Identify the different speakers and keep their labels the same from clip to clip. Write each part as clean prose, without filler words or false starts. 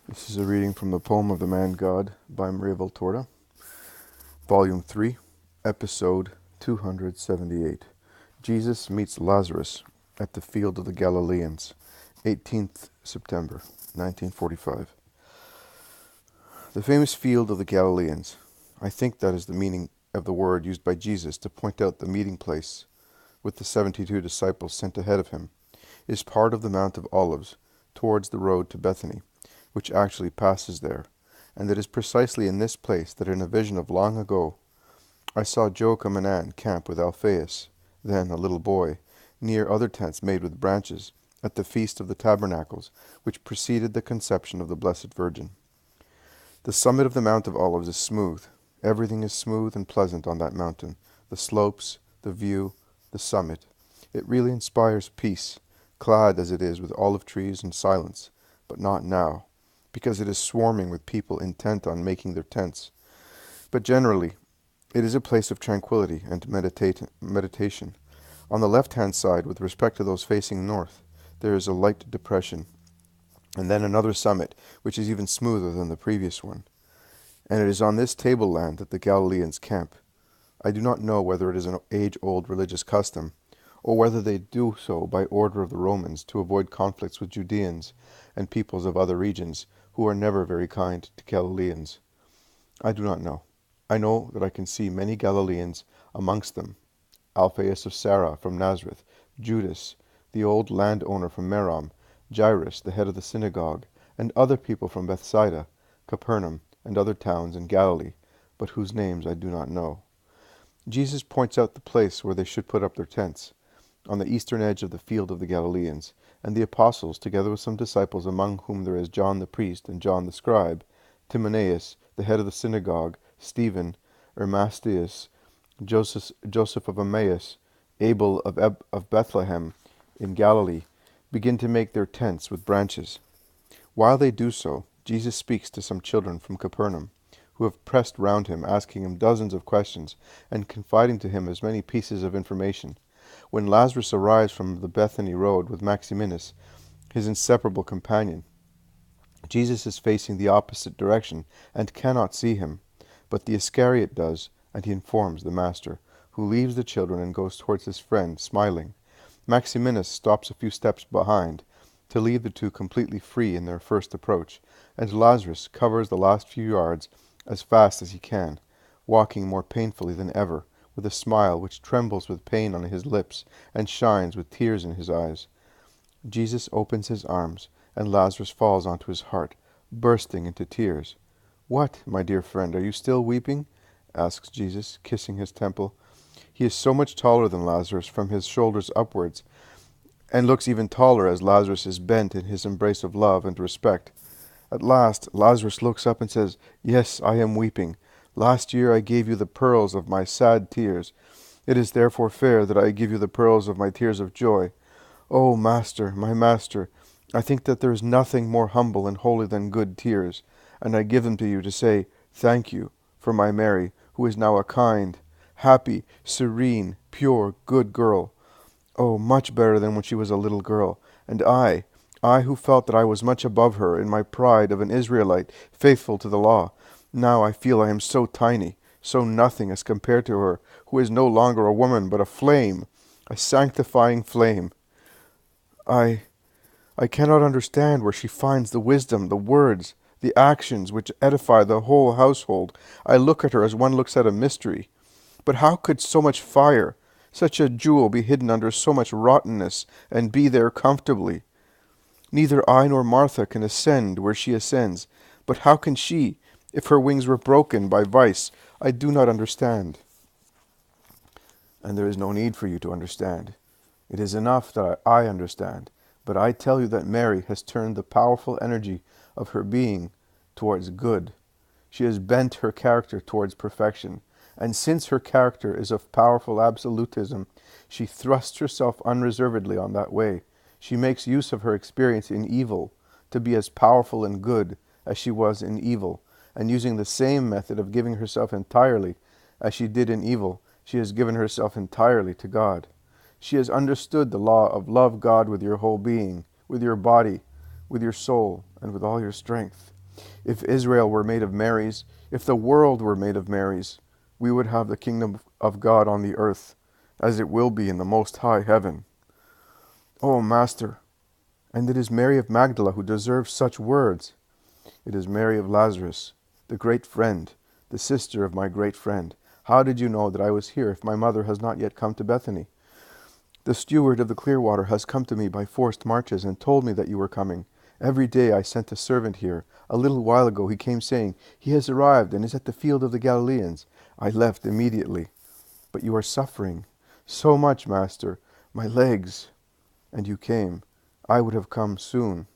Speaker 1: This is a reading from the poem of the Man God by Maria Valtorta, Volume 3, Episode 278. Jesus meets Lazarus at the field of the Galileans, 18th September, 1945. The famous field of the Galileans, I think that is the meaning of the word used by Jesus to point out the meeting place with the 72 disciples sent ahead of him, is part of the Mount of Olives towards the road to Bethany, which actually passes there, and it is precisely in this place that in a vision of long ago I saw Joachim and Anne camp with Alphaeus, then a little boy, near other tents made with branches, at the Feast of the Tabernacles, which preceded the conception of the Blessed Virgin. The summit of the Mount of Olives is smooth. Everything is smooth and pleasant on that mountain, the slopes, the view, the summit. It really inspires peace, clad as it is with olive trees and silence, but not now, because it is swarming with people intent on making their tents. But generally, it is a place of tranquility and meditation. On the left-hand side, with respect to those facing north, there is a light depression, and then another summit, which is even smoother than the previous one. And it is on this tableland that the Galileans camp. I do not know whether it is an age-old religious custom, or whether they do so by order of the Romans to avoid conflicts with Judeans and peoples of other regions who are never very kind to Galileans. I do not know. I know that I can see many Galileans amongst them: Alphaeus of Sarah from Nazareth, Judas, the old landowner from Merom, Jairus, the head of the synagogue, and other people from Bethsaida, Capernaum, and other towns in Galilee, but whose names I do not know. Jesus points out the place where they should put up their tents, on the eastern edge of the field of the Galileans, and the apostles, together with some disciples, among whom there is John the priest and John the scribe, Timaeus, the head of the synagogue, Stephen, Ermastius, Joseph of Emmaus, Abel of Bethlehem in Galilee, begin to make their tents with branches. While they do so, Jesus speaks to some children from Capernaum, who have pressed round him, asking him dozens of questions, and confiding to him as many pieces of information. When Lazarus arrives from the Bethany road with Maximinus, his inseparable companion, Jesus is facing the opposite direction and cannot see him, but the Iscariot does, and he informs the Master, who leaves the children and goes towards his friend, smiling. Maximinus stops a few steps behind, to leave the two completely free in their first approach, and Lazarus covers the last few yards as fast as he can, walking more painfully than ever, with a smile which trembles with pain on his lips and shines with tears in his eyes. Jesus opens his arms, and Lazarus falls onto his heart, bursting into tears. "What, my dear friend, are you still weeping?" asks Jesus, kissing his temple. He is so much taller than Lazarus from his shoulders upwards, and looks even taller as Lazarus is bent in his embrace of love and respect. At last Lazarus looks up and says, "Yes, I am weeping. Last year I gave you the pearls of my sad tears. It is therefore fair that I give you the pearls of my tears of joy. O Master, my Master, I think that there is nothing more humble and holy than good tears, and I give them to you to say, thank you for my Mary, who is now a kind, happy, serene, pure, good girl. Oh, much better than when she was a little girl. And I who felt that I was much above her in my pride of an Israelite, faithful to the law, now I feel I am so tiny, so nothing as compared to her, who is no longer a woman, but a flame, a sanctifying flame. I cannot understand where she finds the wisdom, the words, the actions which edify the whole household. I look at her as one looks at a mystery. But how could so much fire, such a jewel, be hidden under so much rottenness, and be there comfortably? Neither I nor Martha can ascend where she ascends, but how can she, if her wings were broken by vice? I do not understand." And there is no need for you to understand. It is enough that I understand. But I tell you that Mary has turned the powerful energy of her being towards good. She has bent her character towards perfection. And since her character is of powerful absolutism, she thrusts herself unreservedly on that way. She makes use of her experience in evil to be as powerful in good as she was in evil, and using the same method of giving herself entirely as she did in evil, she has given herself entirely to God. She has understood the law of love God with your whole being, with your body, with your soul, and with all your strength. If Israel were made of Marys, if the world were made of Marys, we would have the kingdom of God on the earth, as it will be in the most high heaven. O Master, and it is Mary of Magdala who deserves such words. It is Mary of Lazarus, the great friend, the sister of my great friend. How did you know that I was here if my mother has not yet come to Bethany? The steward of the Clearwater has come to me by forced marches and told me that you were coming. Every day I sent a servant here. A little while ago he came saying, "He has arrived and is at the field of the Galileans." I left immediately. But you are suffering so much, Master, my legs. And you came. I would have come soon.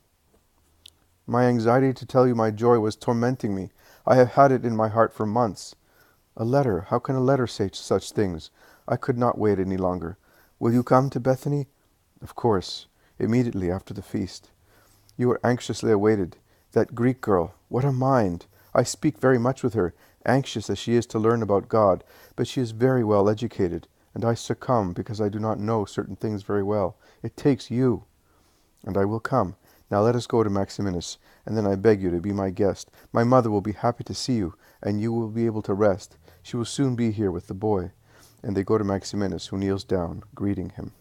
Speaker 1: My anxiety to tell you my joy was tormenting me. I have had it in my heart for months. A letter, how can a letter say such things? I could not wait any longer. Will you come to Bethany? Of course, immediately after the feast. You are anxiously awaited. That Greek girl, what a mind! I speak very much with her, anxious as she is to learn about God, but she is very well educated, and I succumb because I do not know certain things very well. It takes you. And I will come. Now let us go to Maximinus, and then I beg you to be my guest. My mother will be happy to see you, and you will be able to rest. She will soon be here with the boy. And they go to Maximinus, who kneels down, greeting him.